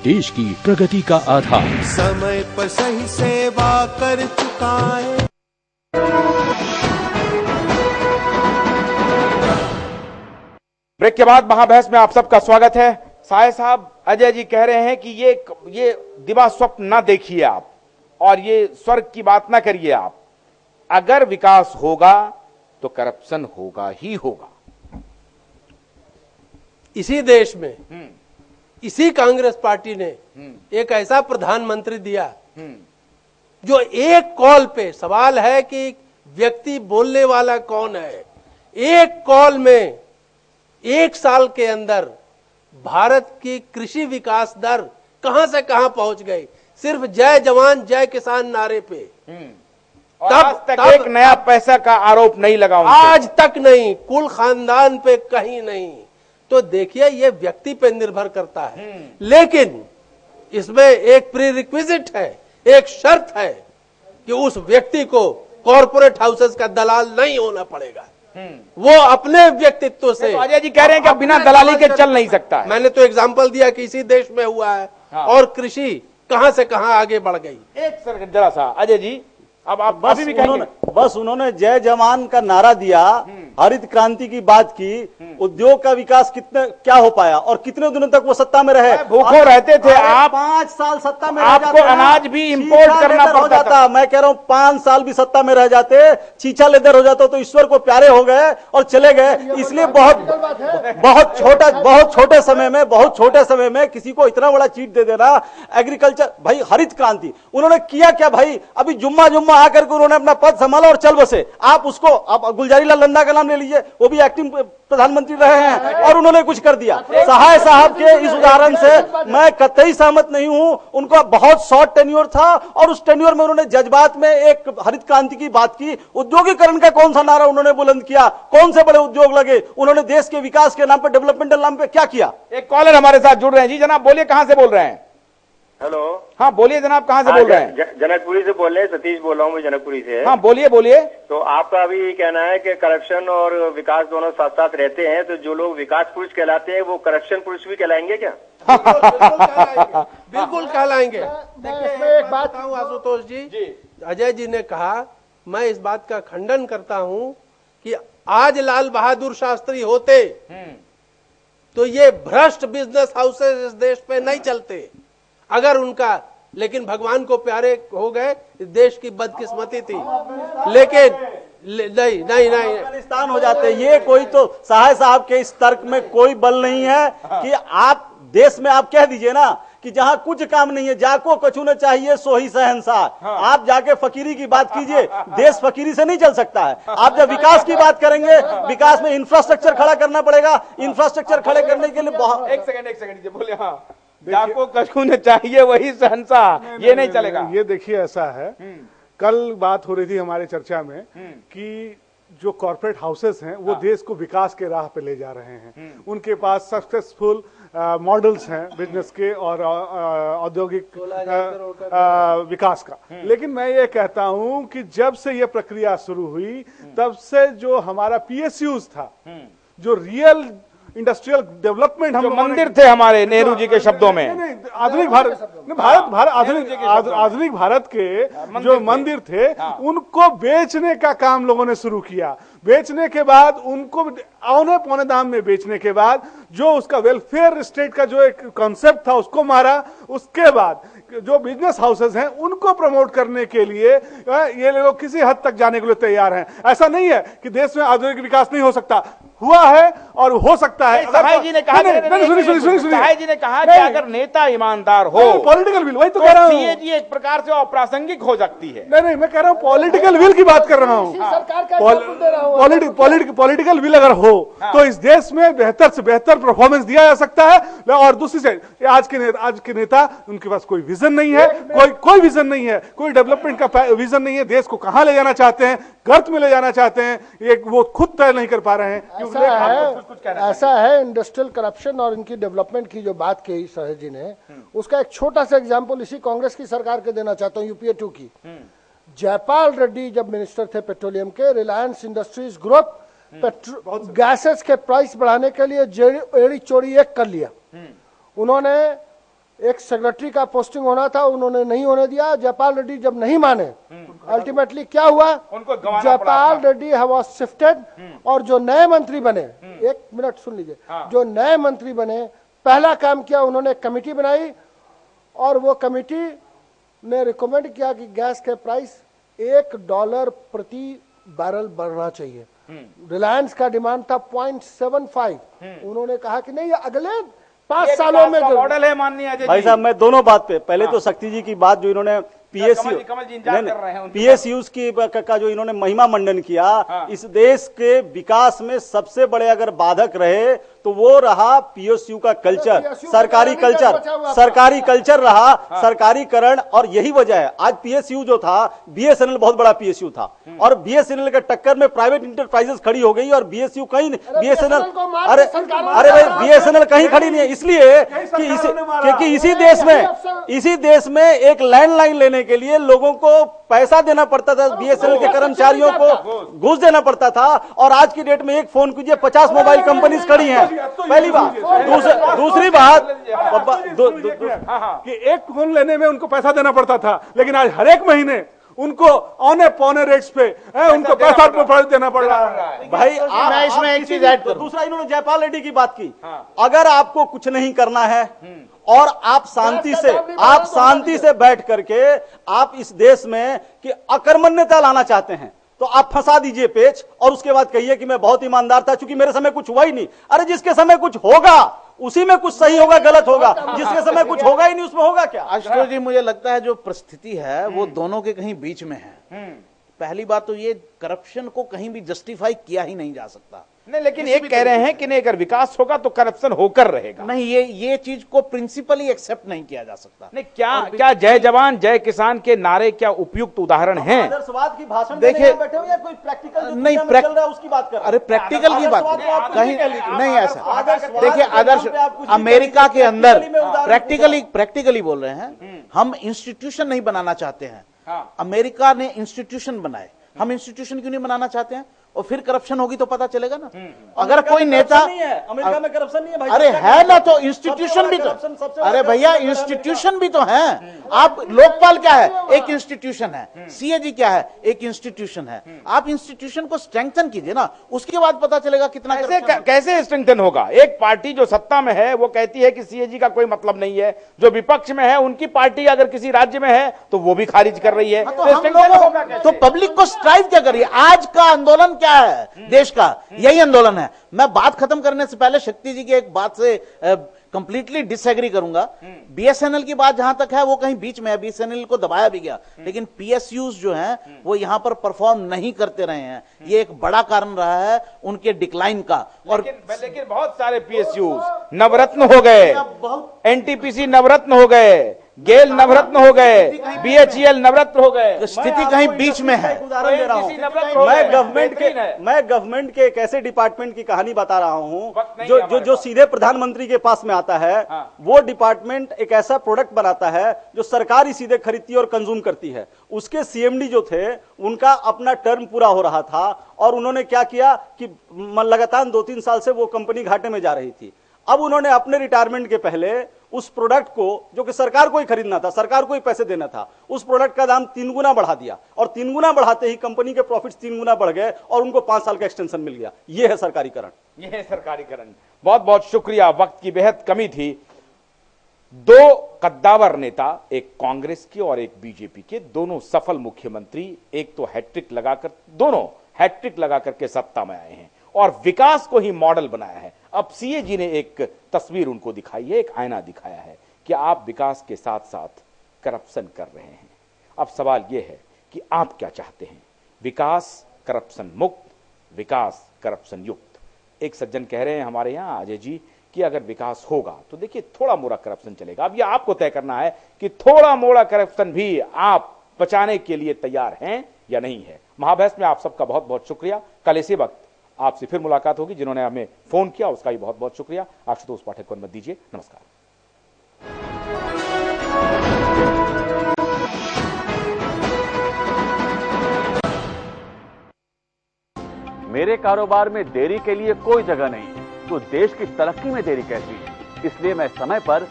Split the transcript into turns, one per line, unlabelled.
देश की प्रगति का आधार।
समय पर सही सेवा कर चुका है।
ब्रेक के बाद महाबहस में आप सबका स्वागत है। साय साहब, अजय जी कह रहे हैं कि ये दिवा स्वप्न ना देखिए आप, और ये स्वर्ग की बात ना करिए आप। अगर विकास होगा तो करप्शन होगा ही होगा।
इसी देश में इसी कांग्रेस पार्टी ने एक ऐसा प्रधानमंत्री दिया जो एक कॉल पे, सवाल है कि व्यक्ति बोलने वाला कौन है, एक कॉल में 1 साल के अंदर भारत की कृषि विकास दर कहां से कहां पहुंच गई, सिर्फ जय जवान जय किसान नारे पे।
और आज तक एक नया पैसा का आरोप नहीं लगा उनसे।
आज तक नहीं, कुल खानदान पे कहीं नहीं। तो देखिए, ये व्यक्ति पे निर्भर करता है, लेकिन इसमें एक प्री रिक्विजिट है, एक शर्त है कि उस व्यक्ति को कॉर्पोरेट हाउसेस का दलाल नहीं होना पड़ेगा। वो अपने व्यक्तित्व से।
तो अजय जी कह रहे हैं कि बिना दलाली के चल नहीं सकता है।
मैंने तो एग्जांपल दिया कि इसी देश में हुआ है। हाँ। और कृषि कहां से कहां आगे बढ़ गई।
एक सेकंड जरा सा अजय जी, अब आप
बस उन्होंने जय जवान का नारा दिया, हरित क्रांति की बात की, उद्योग का विकास क्या हो पाया, और कितने दिनों तक वो सत्ता में रहे।
भूखों रहते थे आप।
5 साल सत्ता में
आपको अनाज भी इंपोर्ट करना पड़ता था।
मैं कह रहा हूँ 5 साल भी सत्ता में रह जाते, चीचा लेदर हो जाता तो ईश्वर को प्यारे हो गए और चले गए। इसलिए बहुत छोटे समय में किसी को इतना बड़ा चीट दे देना। एग्रीकल्चर भाई, हरित क्रांति उन्होंने किया क्या भाई? अभी जुम्मा आकर के उन्होंने अपना पद संभाला और चल बसे। आप गुलजारी लाल नंदा का नाम ले लीजिए, वो भी एक्टिंग प्रधानमंत्री रहे हैं और उन्होंने कुछ कर दिया। सहाय साहब के इस उदाहरण से मैं कतई सहमत नहीं हूं। उनका बहुत शॉर्ट टेन्योर था और उस टेन्योर में उन्होंने जज्बात में एक हरित क्रांति की बात की। उद्योगीकरण का कौन सा नारा उन्होंने बुलंद किया? कौन से बड़े उद्योग लगे? उन्होंने देश के विकास के नाम पर, डेवलपमेंटल नाम पे क्या किया?
एक कॉलर हमारे साथ जुड़ रहे हैं जी। जनाब बोलिए, कहां से बोल रहे हैं?
हेलो।
हाँ बोलिए जनाब, कहाँ से बोल रहे हैं?
जनकपुरी से बोल रहे हैं, सतीश बोल रहा हूँ मैं जनकपुरी से।
हाँ बोलिए।
तो आपका अभी ये कहना है कि करप्शन और विकास दोनों साथ साथ रहते हैं, तो जो लोग विकास पुरुष कहलाते हैं वो करप्शन पुरुष भी कहलाएंगे क्या?
बिल्कुल कहलाएंगे। देखिए, एक बात बताऊं आशुतोष जी, अजय जी ने कहा, मैं इस बात का खंडन करता हूं कि आज लाल बहादुर शास्त्री होते तो ये भ्रष्ट बिजनेस हाउसेस इस देश पे नहीं चलते। अगर उनका, लेकिन भगवान को प्यारे हो गए, देश की बदकिस्मती थी। लेकिन नहीं
अफगानिस्तान हो जाते। ये कोई तो सहाय साहब के इस तर्क में कोई बल नहीं है कि आप देश में आप कह दीजिए ना कि जहां कुछ काम नहीं है, जाको कछु न चाहिए सो ही शहंशाह। आप जाके फकीरी की बात कीजिए, देश फकीरी से नहीं चल सकता है। आप जब विकास की बात करेंगे, विकास में इंफ्रास्ट्रक्चर खड़ा करना पड़ेगा। इंफ्रास्ट्रक्चर खड़े करने के लिए बहुत
एक सेकंड बोले। हाँ, जाको कछु न चाहिए वही शहंशाह, ये नहीं चलेगा।
ये देखिए, ऐसा है, कल बात हो रही थी हमारे चर्चा में कि जो कॉर्पोरेट हाउसेस हैं वो देश को विकास के राह पे ले जा रहे हैं। उनके पास सक्सेसफुल मॉडल्स हैं बिजनेस के और औद्योगिक विकास का। लेकिन मैं ये कहता हूं कि जब से ये प्रक्रिया शुरू हुई तब से जो हमारा PSUs था, जो रियल इंडस्ट्रियल डेवलपमेंट, हम
मंदिर थे हमारे नेहरू जी के शब्दों में,
आधुनिक आधुनिक भारत के जो मंदिर थे, उनको बेचने का काम लोगों ने शुरू किया। बेचने के बाद उनको औने पौने दाम में बेचने के बाद जो उसका वेलफेयर स्टेट का जो एक कॉन्सेप्ट था उसको मारा। उसके बाद जो बिजनेस हाउसेस हैं उनको प्रमोट करने के लिए ये लोग किसी हद तक जाने के लिए तैयार हैं। ऐसा नहीं है कि देश में आधुनिक विकास नहीं हो सकता, हुआ है और हो सकता है।
सहाय जी ने कहा कि अगर नेता ईमानदार हो,
पॉलिटिकल विल, वही तो कह रहा हूँ,
सीएजी एक प्रकार से अप्रासंगिक हो सकती है।
नहीं, मैं कह रहा हूँ पॉलिटिकल विल की बात कर रहा हूँ। पॉलिटिकल विल अगर हो तो इस देश में बेहतर से बेहतर परफॉर्मेंस दिया जा सकता है। और दूसरी साइड आज के नेता, उनके पास कोई विजन नहीं है, कोई विजन नहीं है, कोई डेवलपमेंट का विजन नहीं है। देश को कहां ले जाना चाहते हैं, गर्त में ले जाना चाहते हैं, ये वो खुद तय नहीं कर पा रहे हैं।
ऐसा है इंडस्ट्रियल करप्शन और इनकी डेवलपमेंट की जो बात की सहाय जी ने, उसका एक छोटा सा एग्जांपल इसी कांग्रेस की सरकार के देना चाहता हूं, UPA 2 की। जयपाल रेड्डी जब मिनिस्टर थे पेट्रोलियम के, रिलायंस इंडस्ट्रीज ग्रुप गैसेस के प्राइस बढ़ाने के लिए एड़ी चोरी एक कर लिया। उन्होंने एक सेक्रेटरी का पोस्टिंग होना था, उन्होंने नहीं होने दिया। जयपाल रेड्डी जब नहीं माने, अल्टीमेटली क्या हुआ,
उनको गंवाना
जयपाल रेड्डी वाज शिफ्टेड, और जो नए मंत्री बने, एक मिनट सुन लीजिए, जो नए मंत्री बने पहला काम किया, उन्होंने कमेटी बनाई और वो कमेटी ने रिकमेंड किया कि गैस के प्राइस $1 प्रति बैरल बढ़ना चाहिए। रिलायंस का डिमांड था 0.75, उन्होंने कहा कि नहीं, अगले 5 सालों में
मॉडल है माननीय अजय
भाई
जी।
साहब, मैं दोनों बात पे, पहले तो शक्ति जी की बात जो इन्होंने
कमल जी इंतजार कर रहे हैं उनकी
पीएसयूज की का जो इन्होंने महिमा मंडन किया, इस देश के विकास में सबसे बड़े अगर बाधक रहे तो वो रहा पीएसयू का कल्चर, सरकारी कल्चर, सरकारी कल्चर रहा, सरकारीकरण। और यही वजह है आज पीएसयू जो था, बीएसएनएल बहुत बड़ा पीएसयू था, और बीएसएनएल के टक्कर में प्राइवेट इंटरप्राइजेस खड़ी हो गई और बीएसयू कहीं, बीएसएनएल, अरे भाई, बीएसएनएल कहीं खड़ी नहीं है, इसलिए कि इसी देश में एक लैंडलाइन लेने के लिए लोगों को पैसा देना पड़ता था, बीएसएनएल के कर्मचारियों को घूस देना पड़ता था। और आज की डेट में एक फोन कीजिए, 50 मोबाइल कंपनीज खड़ी हैं, पहली बात। दूसरी बात
कि एक फोन लेने में उनको पैसा देना पड़ता था, लेकिन आज हर एक महीने उनको औने पौने रेट्स पे उनको पैसा देना पड़ रहा है।
भाई मैं इसमें एक चीज ऐड करूं। दूसरा, इन्होंने जयपाल रेड्डी की बात की। अगर आपको कुछ नहीं करना है और आप शांति से बैठ करके आप इस देश में कि अकर्मण्यता लाना चाहते हैं, तो आप फंसा दीजिए पेच और उसके बाद कहिए कि मैं बहुत ईमानदार था क्योंकि मेरे समय कुछ हुआ ही नहीं। अरे जिसके समय कुछ होगा उसी में कुछ सही होगा, गलत होगा, जिसके समय कुछ होगा ही नहीं उसमें होगा क्या?
आशुतोष जी, मुझे लगता है जो परिस्थिति है वो दोनों के कहीं बीच में है। पहली बात तो ये, करप्शन को कहीं भी जस्टिफाई किया ही नहीं जा सकता।
नहीं, लेकिन एक कह रहे हैं कि नहीं, अगर विकास होगा तो करप्शन होकर रहेगा।
नहीं, ये चीज को प्रिंसिपली एक्सेप्ट नहीं किया जा सकता।
नहीं, क्या जय जवान जय किसान के नारे क्या उपयुक्त उदाहरण हैं?
आदर्शवाद की भाषण
देखिए,
बैठे हो या कोई प्रैक्टिकल
नहीं,
चल रहा है उसकी बात कर रहे हैं?
अरे प्रैक्टिकल की बात कहीं नहीं ऐसा। देखिए, आदर्श अमेरिका के अंदर प्रैक्टिकली बोल रहे हैं, हम इंस्टीट्यूशन नहीं बनाना चाहते हैं। अमेरिका ने इंस्टीट्यूशन बनाए, हम इंस्टीट्यूशन क्यों नहीं बनाना चाहते हैं? और फिर करप्शन होगी तो पता चलेगा ना। अगर कोई नेता,
अमेरिका में करप्शन नहीं है भाई,
अरे है ना, तो इंस्टीट्यूशन भी तो, अरे भैया इंस्टीट्यूशन भी तो है। आप लोकपाल क्या है? एक इंस्टीट्यूशन है। सीएजी क्या है? एक इंस्टीट्यूशन है। आप इंस्टीट्यूशन को स्ट्रेंथन कीजिए ना, उसके बाद पता चलेगा कितना
कैसे स्ट्रेंथन होगा। एक पार्टी जो सत्ता में है वो कहती है कि सीएजी का कोई मतलब नहीं है, जो विपक्ष में है उनकी पार्टी अगर किसी राज्य में है तो वो भी खारिज कर रही है।
तो पब्लिक को स्ट्राइव क्या करिए? आज का आंदोलन क्या है देश का? यही आंदोलन है। मैं बात खत्म करने से पहले शक्ति जी की एक बात से कंप्लीटली डिसएग्री करूंगा। बीएसएनएल की बात जहां तक है वो कहीं बीच में है, बीएसएनएल को दबाया भी गया, लेकिन पीएसयूज जो हैं वो यहां पर परफॉर्म नहीं करते रहे हैं। ये एक बड़ा कारण रहा है उनके डिक्लाइन का। और
लेकिन बहुत सारे पीएसयूज नवरत्न हो गए, एनटीपीसी नवरत्न हो गए, गेल नवरत्न हो गए, बीएचईएल नवरत्न हो गए।
स्थिति कहीं बीच में है।
उदाहरण दे रहा हूं, मैं गवर्नमेंट के एक ऐसे डिपार्टमेंट की कहानी बता रहा हूं जो सीधे प्रधानमंत्री के पास में आता है। वो डिपार्टमेंट एक ऐसा प्रोडक्ट बनाता है जो सरकार ही सीधे खरीदती है और कंज्यूम करती है। उसके सीएमडी जो थे उनका अपना टर्म पूरा हो रहा था और उन्होंने क्या किया कि लगातार 2-3 साल से वो कंपनी घाटे में जा रही थी। अब उन्होंने अपने रिटायरमेंट के पहले उस प्रोडक्ट को, जो कि सरकार को ही खरीदना था, सरकार को ही पैसे देना था, उस प्रोडक्ट का दाम 3 गुना बढ़ा दिया और 3 गुना बढ़ाते ही कंपनी के प्रॉफिट्स 3 गुना बढ़ गए और उनको 5 साल का एक्सटेंशन मिल गया। यह है सरकारीकरण।
यह है सरकारीकरण। बहुत बहुत शुक्रिया, वक्त की बेहद कमी थी। 2 कद्दावर नेता, एक कांग्रेस के और एक बीजेपी के, दोनों सफल मुख्यमंत्री, एक तो दोनों हैट्रिक लगाकर के सत्ता में आए हैं और विकास को ही मॉडल बनाया है। अब सीएजी ने एक तस्वीर उनको दिखाई है, एक आईना दिखाया है कि आप विकास के साथ साथ करप्शन कर रहे हैं। अब सवाल यह है कि आप क्या चाहते हैं? विकास करप्शन मुक्त, विकास करप्शन युक्त। एक सज्जन कह रहे हैं हमारे यहां अजय जी कि अगर विकास होगा तो देखिए थोड़ा मोड़ा करप्शन चलेगा। अब यह आपको तय करना है कि थोड़ा मोड़ा करप्शन भी आप बचाने के लिए तैयार हैं या नहीं है। महाबहस में आप सबका बहुत बहुत शुक्रिया। कल इसी वक्त आपसे फिर मुलाकात होगी। जिन्होंने हमें फोन किया उसका भी बहुत बहुत शुक्रिया। आशुतोष पाठक को अनुमति दीजिए। नमस्कार।
मेरे कारोबार में देरी के लिए कोई जगह नहीं, तो देश की तरक्की में देरी कैसी है? इसलिए मैं समय पर